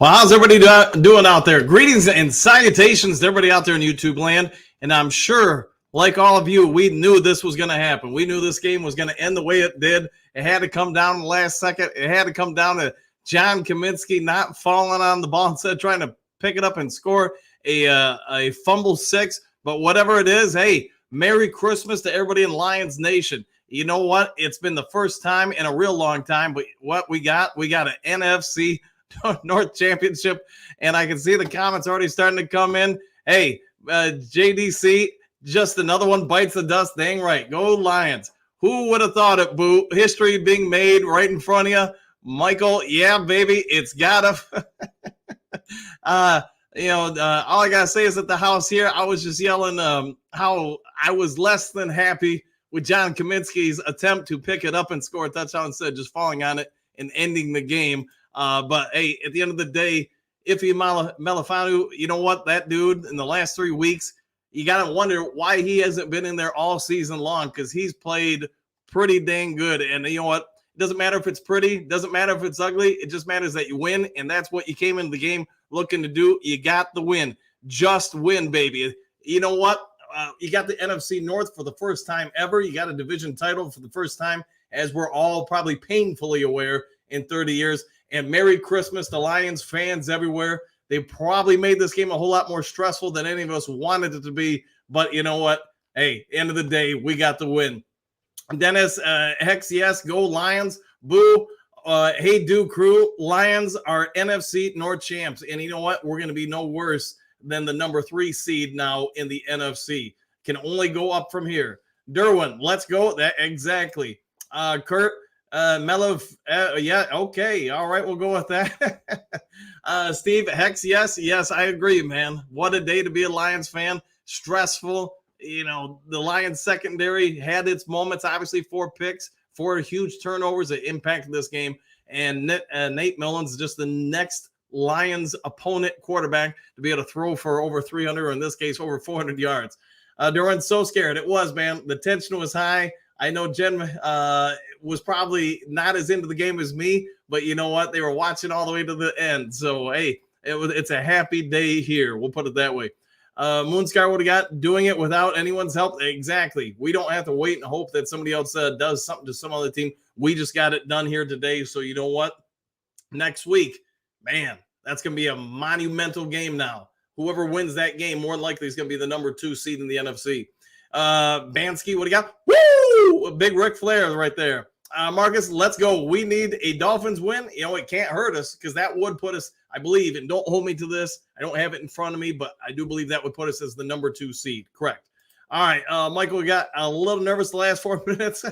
Well, how's everybody doing out there? Greetings and salutations to everybody out there in YouTube land. And I'm sure, like all of you, we knew this was going to happen. We knew this game was going to end the way it did. It had to come down in the last second. It had to come down to John Kaminsky not falling on the ball instead of trying to pick it up and score a fumble six. But whatever it is, hey, Merry Christmas to everybody in Lions Nation. You know what? It's been the first time in a real long time. But what we got an NFC North Championship, and I can see the comments already starting to come in. Hey, JDC, just another one bites the dust. Dang right. Go Lions. Who would have thought it, Boo? History being made right in front of you. Michael, yeah, baby, it's gotta. All I gotta say is at the house here, I was just yelling how I was less than happy with John Kaminsky's attempt to pick it up and score a touchdown instead of just falling on it and ending the game. But hey, at the end of the day, Ife Melifonwu, you know what? That dude in the last 3 weeks, you got to wonder why he hasn't been in there all season long, because he's played pretty dang good. And you know what? It doesn't matter if it's pretty, doesn't matter if it's ugly. It just matters that you win. And that's what you came into the game looking to do. You got the win. Just win, baby. You know what? You got the NFC North for the first time ever. You got a division title for the first time, as we're all probably painfully aware in 30 years. And Merry Christmas to Lions fans everywhere. They probably made this game a whole lot more stressful than any of us wanted it to be. But you know what? Hey, end of the day, we got the win. Dennis, Hex, yes, go Lions. Boo. Hey, do crew. Lions are NFC North champs. And you know what? We're going to be no worse than the number 3 seed now in the NFC. Can only go up from here. Derwin, let's go. That exactly. Kurt. Mello, yeah, okay, all right, we'll go with that. Steve, Hex, yes, I agree, man. What a day to be a Lions fan. Stressful. You know, the Lions secondary had its moments. Obviously, 4 picks, 4 huge turnovers that impacted this game. And Nate Mullins, just the next Lions opponent quarterback to be able to throw for over 300, or in this case, over 400 yards. Duran's so scared. It was, man. The tension was high. I know Jen was probably not as into the game as me, but you know what? They were watching all the way to the end. So, hey, it's a happy day here. We'll put it that way. Moonscar, what do you got? Doing it without anyone's help? Exactly. We don't have to wait and hope that somebody else does something to some other team. We just got it done here today. So, you know what? Next week, man, that's going to be a monumental game now. Whoever wins that game, more than likely, is going to be the number 2 seed in the NFC. Bansky, what do you got? Woo! A big Ric Flair right there. Marcus, let's go. We need a Dolphins win. You know, it can't hurt us, because that would put us, I believe, and don't hold me to this, I don't have it in front of me, but I do believe that would put us as the number 2 seed. Correct. All right, Michael, we got a little nervous the last 4 minutes.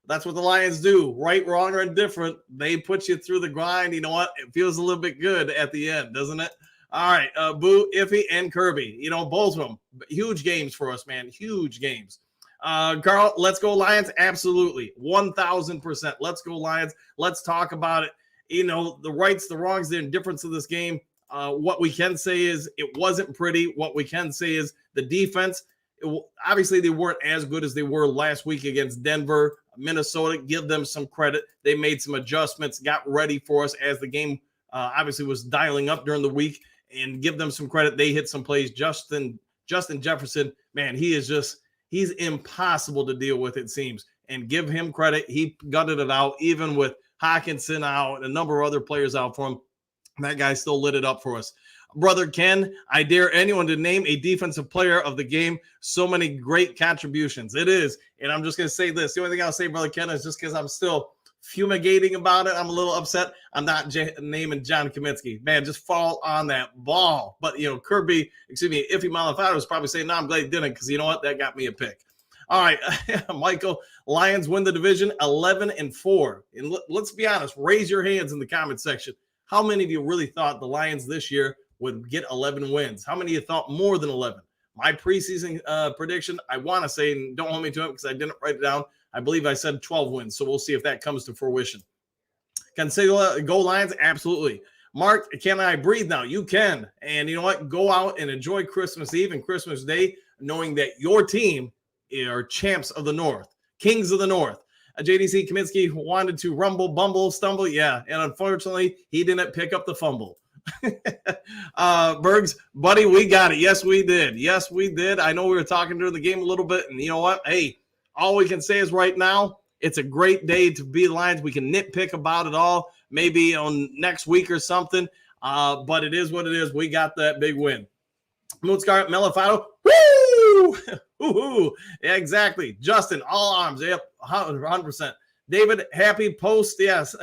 That's what the Lions do. Right, wrong, or indifferent. They put you through the grind. You know what? It feels a little bit good at the end, doesn't it? All right, Boo, Iffy, and Kirby. You know, both of them. Huge games for us, man. Huge games. Carl, let's go Lions. Absolutely. 1,000%. Let's go Lions. Let's talk about it. You know, the rights, the wrongs, the indifference of this game. What we can say is it wasn't pretty. What we can say is the defense, obviously they weren't as good as they were last week against Denver, Minnesota. Give them some credit. They made some adjustments, got ready for us as the game obviously was dialing up during the week, and give them some credit. They hit some plays. Justin Jefferson, man, he's impossible to deal with, it seems. And give him credit. He gutted it out, even with Hawkinson out and a number of other players out for him. That guy still lit it up for us. Brother Ken, I dare anyone to name a defensive player of the game. So many great contributions. It is. And I'm just going to say this. The only thing I'll say, Brother Ken, is just because I'm still fumigating about it. I'm a little upset. I'm not naming John Kaminsky. Man, just fall on that ball. But, you know, Iffy Melifonwu was probably saying, no, I'm glad he didn't, because you know what? That got me a pick. All right, Michael, Lions win the division 11-4. And let's be honest, raise your hands in the comment section. How many of you really thought the Lions this year would get 11 wins? How many of you thought more than 11? My preseason prediction, I want to say, and don't hold me to it because I didn't write it down, I believe I said 12 wins, so we'll see if that comes to fruition. Can Sigla go Lions? Absolutely. Mark, can I breathe now? You can. And you know what? Go out and enjoy Christmas Eve and Christmas Day, knowing that your team are champs of the North, kings of the North. JDC Kaminsky wanted to rumble, bumble, stumble. Yeah, and unfortunately, he didn't pick up the fumble. Bergs, buddy, we got it. Yes, we did. Yes, we did. I know we were talking during the game a little bit, and you know what? Hey, all we can say is right now, it's a great day to be Lions. We can nitpick about it all, maybe on next week or something. But it is what it is. We got that big win. Moonscar Melifano. Woo! Woo-hoo. Yeah, exactly. Justin, all arms. Yep, 100%. David, happy post. Yes.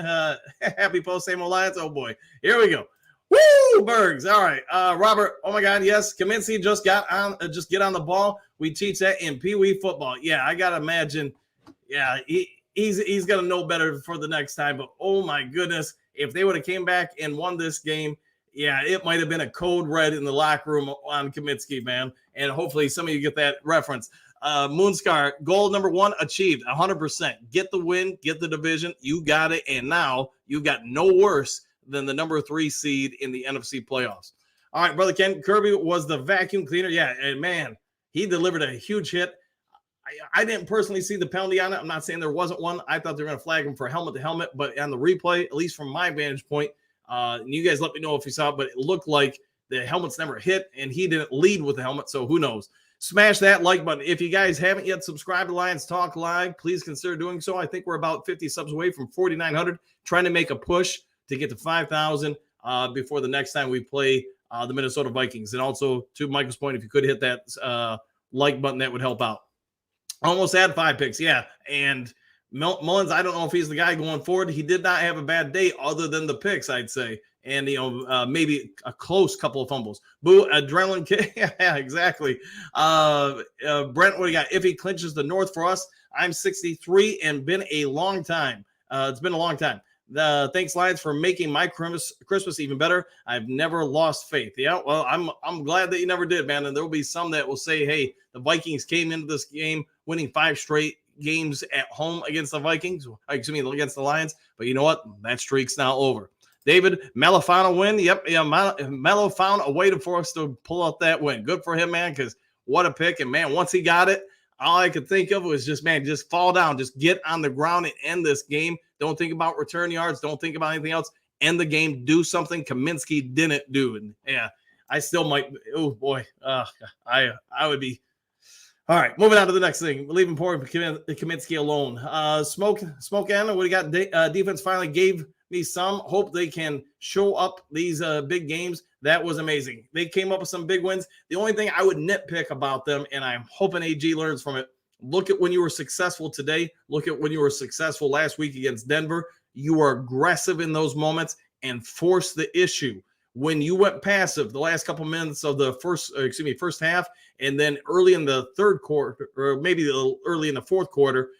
Happy post, same Lions. Oh, boy. Here we go. Woo, Bergs. All right. Robert, oh, my God. Yes, Kaminsky just get on the ball. We teach that in Pee Wee football. Yeah, I got to imagine. Yeah, he's going to know better for the next time. But, oh, my goodness, if they would have came back and won this game, yeah, it might have been a code red in the locker room on Kaminsky, man. And hopefully some of you get that reference. Moonscar, goal number 1 achieved, 100%. Get the win, get the division. You got it. And now you got no worse than the number 3 seed in the NFC playoffs. All right, Brother Ken, Kirby was the vacuum cleaner. Yeah, and man, he delivered a huge hit. I didn't personally see the penalty on it. I'm not saying there wasn't one. I thought they were going to flag him for helmet to helmet, but on the replay, at least from my vantage point, and you guys let me know if you saw it, but it looked like the helmet's never hit, and he didn't lead with the helmet, so who knows. Smash that like button. If you guys haven't yet subscribed to Lions Talk Live, please consider doing so. I think we're about 50 subs away from 4,900, trying to make a push to get to 5,000 before the next time we play the Minnesota Vikings. And also, to Michael's point, if you could hit that like button, that would help out. Almost had 5 picks, yeah. And Mullins, I don't know if he's the guy going forward. He did not have a bad day other than the picks, I'd say. And, maybe a close couple of fumbles. Boo, adrenaline kick. Yeah, exactly. Brent, what do you got? If he clinches the North for us, I'm 63 and been a long time. It's been a long time. Thanks, Lions, for making my Christmas even better. I've never lost faith. Yeah, well, I'm glad that you never did, man. And there will be some that will say, hey, the Vikings came into this game winning 5 straight games at home against the Vikings, against the Lions. But you know what? That streak's now over. David, Melo found a win. Yep, yeah, Melo found a way for us to pull out that win. Good for him, man, because what a pick. And, man, once he got it, all I could think of was just fall down. Just get on the ground and end this game. Don't think about return yards. Don't think about anything else. End the game. Do something Kaminsky didn't do. And, yeah, I still might – oh, boy. I would be – all right, moving on to the next thing. Leaving poor Kaminsky alone. Smoke Anna, what do you got? Defense finally gave me some. Hope they can show up these big games. That was amazing. They came up with some big wins. The only thing I would nitpick about them, and I'm hoping AG learns from it, look at when you were successful today. Look at when you were successful last week against Denver. You were aggressive in those moments and forced the issue. When you went passive the last couple minutes of the first half, and then early in the third quarter, or maybe early in the fourth quarter,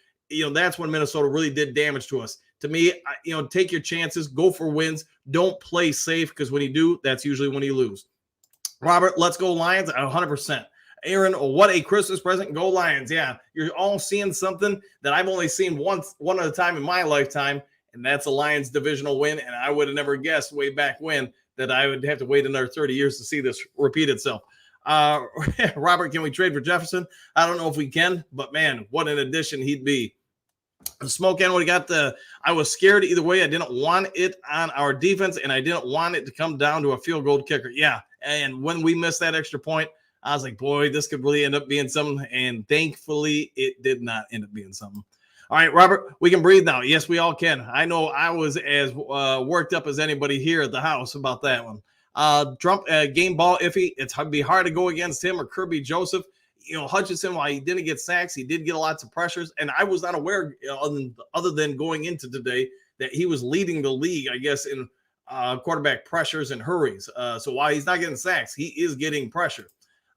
that's when Minnesota really did damage to us. To me, take your chances, go for wins. Don't play safe, because when you do, that's usually when you lose. Robert, let's go Lions, 100%. Aaron, what a Christmas present. Go Lions. Yeah, you're all seeing something that I've only seen one at a time in my lifetime, and that's a Lions divisional win, and I would have never guessed way back when that I would have to wait another 30 years to see this repeat itself. Robert, can we trade for Jefferson? I don't know if we can, but man, what an addition he'd be. Smoke and what he got I was scared either way. I didn't want it on our defense, and I didn't want it to come down to a field goal kicker. Yeah, and when we missed that extra point, I was like, boy, this could really end up being something, and thankfully it did not end up being something. All right, Robert, we can breathe now. Yes, we all can. I know I was as worked up as anybody here at the house about that one. Trump, game ball iffy. It's be hard to go against him or Kirby Joseph. Hutchinson, while he didn't get sacks, he did get lots of pressures. And I was not aware, other than going into today, that he was leading the league, I guess, in quarterback pressures and hurries. So while he's not getting sacks, he is getting pressure.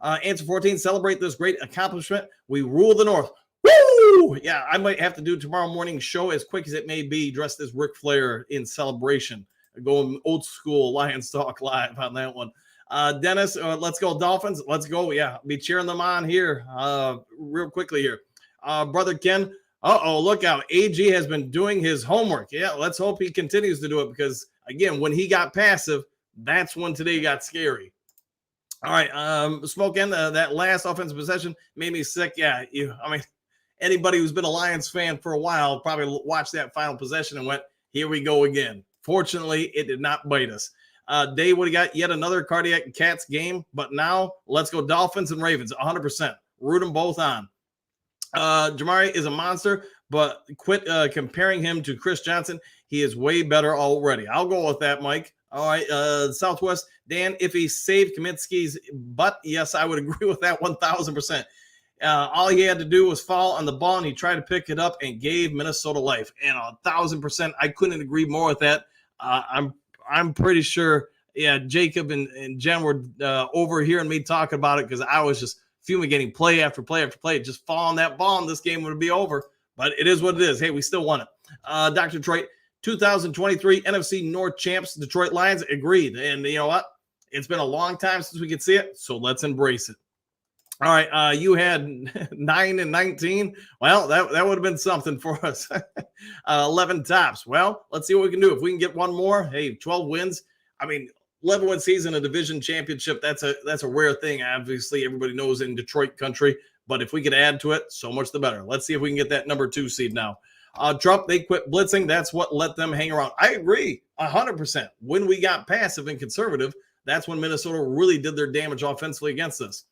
Answer 14, celebrate this great accomplishment. We rule the North. Woo! Yeah, I might have to do tomorrow morning's show, as quick as it may be, dressed as Ric Flair in celebration. Going old school Lions Talk Live on that one. Dennis, let's go Dolphins. Let's go. Yeah, be cheering them on here real quickly here. Brother Ken, look out. AG has been doing his homework. Yeah, let's hope he continues to do it, because, again, when he got passive, that's when today got scary. All right, Smoking, that last offensive possession made me sick. Yeah, anybody who's been a Lions fan for a while probably watched that final possession and went, here we go again. Fortunately, it did not bite us. Dave, what do you got? Yet another Cardiac Cats game, but now let's go Dolphins and Ravens, 100%. Root them both on. Jamari is a monster, but quit comparing him to Chris Johnson. He is way better already. I'll go with that, Mike. All right, Southwest, Dan, if he saved Kaminsky's butt, yes, I would agree with that 1,000%. All he had to do was fall on the ball, and he tried to pick it up and gave Minnesota life. And 1,000%, I couldn't agree more with that. I'm pretty sure, yeah, Jacob and Jen were overhearing me talking about it because I was just fumigating play after play after play. Just fall on that ball, and this game would be over. But it is what it is. Hey, we still won it. Dr. Detroit, 2023 NFC North champs, Detroit Lions, agreed. And you know what? It's been a long time since we could see it, so let's embrace it. All right, you had 9 and 19. Well, that would have been something for us. 11 tops. Well, let's see what we can do. If we can get one more, hey, 12 wins. I mean, 11-win season, a division championship, that's a rare thing. Obviously, everybody knows in Detroit country. But if we could add to it, so much the better. Let's see if we can get that number 2 seed now. Trump, they quit blitzing. That's what let them hang around. I agree 100%. When we got passive and conservative, that's when Minnesota really did their damage offensively against us.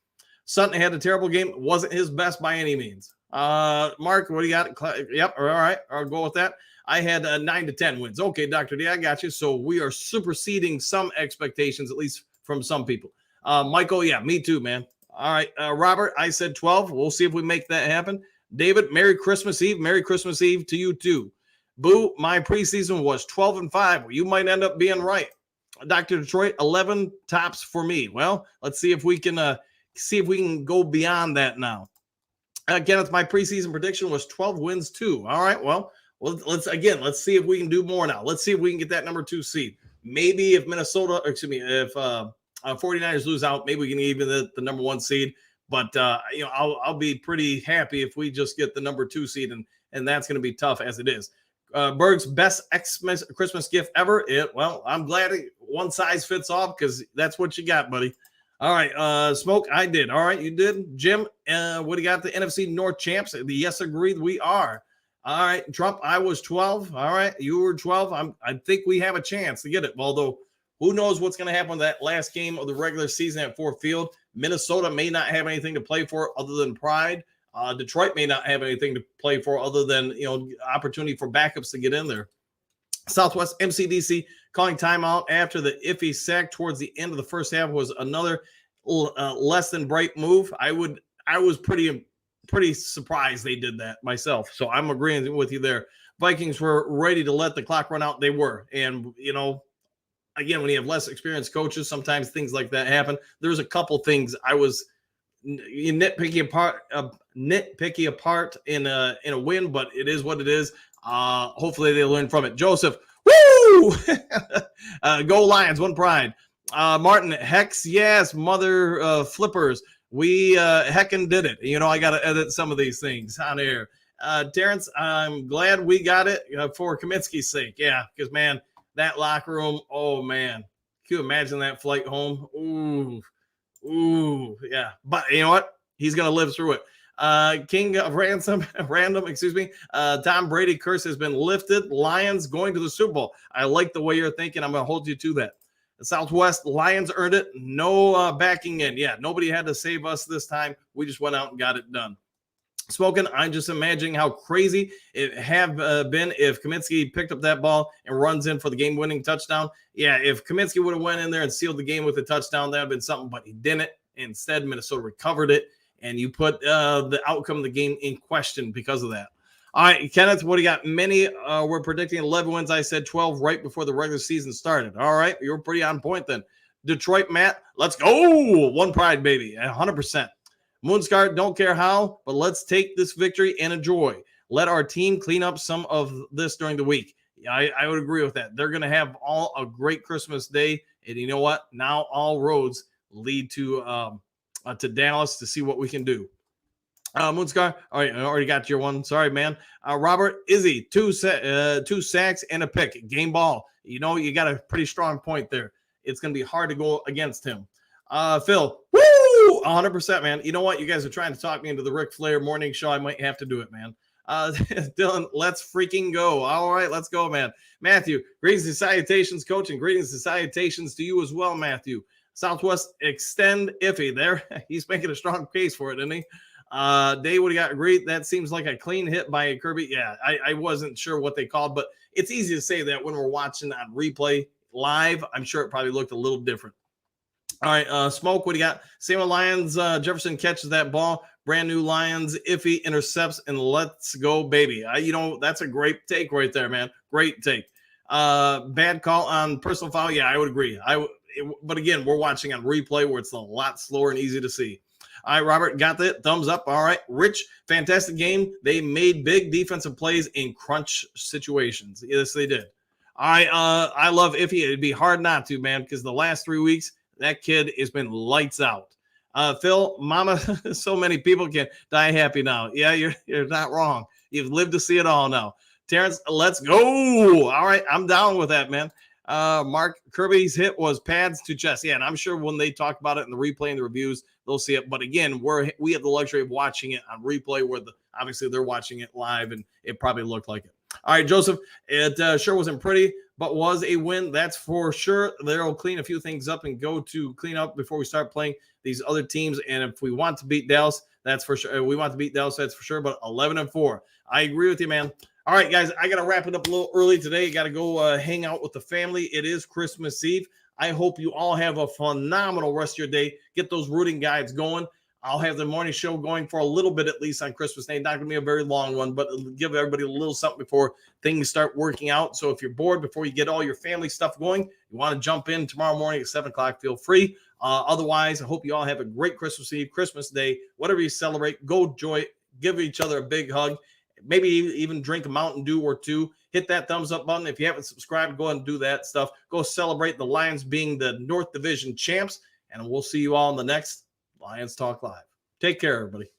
Sutton had a terrible game. Wasn't his best by any means. Mark, what do you got? Yep. All right. I'll go with that. I had 9 to 10 wins. Okay, Dr. D, I got you. So we are superseding some expectations, at least from some people. Michael, yeah, me too, man. All right. Robert, I said 12. We'll see if we make that happen. David, Merry Christmas Eve. Merry Christmas Eve to you too. Boo, my preseason was 12 and 5. You might end up being right. Dr. Detroit, 11 tops for me. Well, let's see if we can go beyond that now. Kenneth, my preseason prediction was 12 wins too. All right. Well, let's see if we can do more now. Let's see if we can get that number 2 seed. Maybe if if 49ers lose out, maybe we can even the number 1 seed. But I'll be pretty happy if we just get the number 2 seed, and that's going to be tough as it is. Berg's best Christmas gift ever. Well, I'm glad one size fits all because that's what you got, buddy. All right, Smoke, I did. All right, you did. Jim, what do you got? The NFC North champs? Yes, agreed, we are. All right, Trump, I was 12. All right, you were 12. I think we have a chance to get it. Although, who knows what's going to happen with that last game of the regular season at Ford Field. Minnesota may not have anything to play for other than pride. Detroit may not have anything to play for other than, opportunity for backups to get in there. Southwest MCDC calling timeout after the iffy sack towards the end of the first half was another less than bright move. I was pretty surprised they did that myself. So I'm agreeing with you there. Vikings were ready to let the clock run out. They were. And, again, when you have less experienced coaches, sometimes things like that happen. There's a couple things I was nitpicky apart in a win, but it is what it is. Hopefully they learn from it. Joseph, woo! Go Lions, one pride. Martin, Hex, yes, mother flippers. We heckin' did it. I got to edit some of these things on air. Terrence, I'm glad we got it for Kaminsky's sake. Yeah, because, man, that locker room, oh, man. Can you imagine that flight home? Ooh, yeah. But you know what? He's going to live through it. King of Random, Tom Brady curse has been lifted. Lions going to the Super Bowl. I like the way you're thinking. I'm going to hold you to that. The Southwest Lions earned it. No backing in. Yeah, nobody had to save us this time. We just went out and got it done. Spoken, I'm just imagining how crazy it have been if Kaminsky picked up that ball and runs in for the game-winning touchdown. Yeah, if Kaminsky would have went in there and sealed the game with a touchdown, that would have been something, but he didn't. Instead, Minnesota recovered it, and you put the outcome of the game in question because of that. All right, Kenneth, what do you got? Many were predicting 11 wins. I said 12 right before the regular season started. All right, you were pretty on point then. Detroit, Matt, let's go. One pride, baby, 100%. Moonscar, don't care how, but let's take this victory and enjoy. Let our team clean up some of this during the week. Yeah, I would agree with that. They're going to have all a great Christmas day. And you know what? Now all roads lead to Dallas to see what we can do. Moonscar, all right, I already got your one. Sorry, man. Robert, Izzy, two sacks and a pick. Game ball. You got a pretty strong point there. It's going to be hard to go against him. Phil, woo! 100%, man. You know what? You guys are trying to talk me into the Ric Flair morning show. I might have to do it, man. Dylan, let's freaking go. All right, let's go, man. Matthew, greetings and salutations, coach, and greetings and salutations to you as well, Matthew. Southwest extend iffy there. He's making a strong case for it, isn't he? Dave, what do you got? Great. That seems like a clean hit by Kirby. Yeah, I wasn't sure what they called, but it's easy to say that when we're watching on replay live. I'm sure it probably looked a little different. All right, Smoke, what do you got? Same with Lions. Jefferson catches that ball. Brand new Lions. Iffy intercepts, and let's go, baby. That's a great take right there, man. Great take. Bad call on personal foul. Yeah, I would agree. But again, we're watching on replay where it's a lot slower and easy to see. All right, Robert, got that. Thumbs up. All right. Rich, fantastic game. They made big defensive plays in crunch situations. Yes, they did. I love Iffy. It'd be hard not to, man, because the last 3 weeks, that kid has been lights out. Phil, mama, so many people can die happy now. Yeah, you're not wrong. You've lived to see it all now. Terrence, let's go. All right, I'm down with that, man. Mark, Kirby's hit was pads to chest. Yeah, and I'm sure when they talk about it in the replay and the reviews, they'll see it. But again, we have the luxury of watching it on replay where obviously they're watching it live, and it probably looked like it. All right, Joseph, it sure wasn't pretty, but was a win. That's for sure. They'll clean a few things up and go to clean up before we start playing these other teams. And if we want to beat Dallas, that's for sure. We want to beat Dallas, that's for sure. But 11-4. I agree with you, man. All right, guys, I got to wrap it up a little early today. Got to go hang out with the family. It is Christmas Eve. I hope you all have a phenomenal rest of your day. Get those rooting guides going. I'll have the morning show going for a little bit at least on Christmas Day. Not going to be a very long one, but it'll give everybody a little something before things start working out. So if you're bored before you get all your family stuff going, you want to jump in tomorrow morning at 7 o'clock, feel free. Otherwise, I hope you all have a great Christmas Eve, Christmas Day, whatever you celebrate. Go enjoy it. Give each other a big hug. Maybe even drink a Mountain Dew or two. Hit that thumbs up button. If you haven't subscribed, go ahead and do that stuff. Go celebrate the Lions being the North Division champs. And we'll see you all in the next Lions Talk Live. Take care, everybody.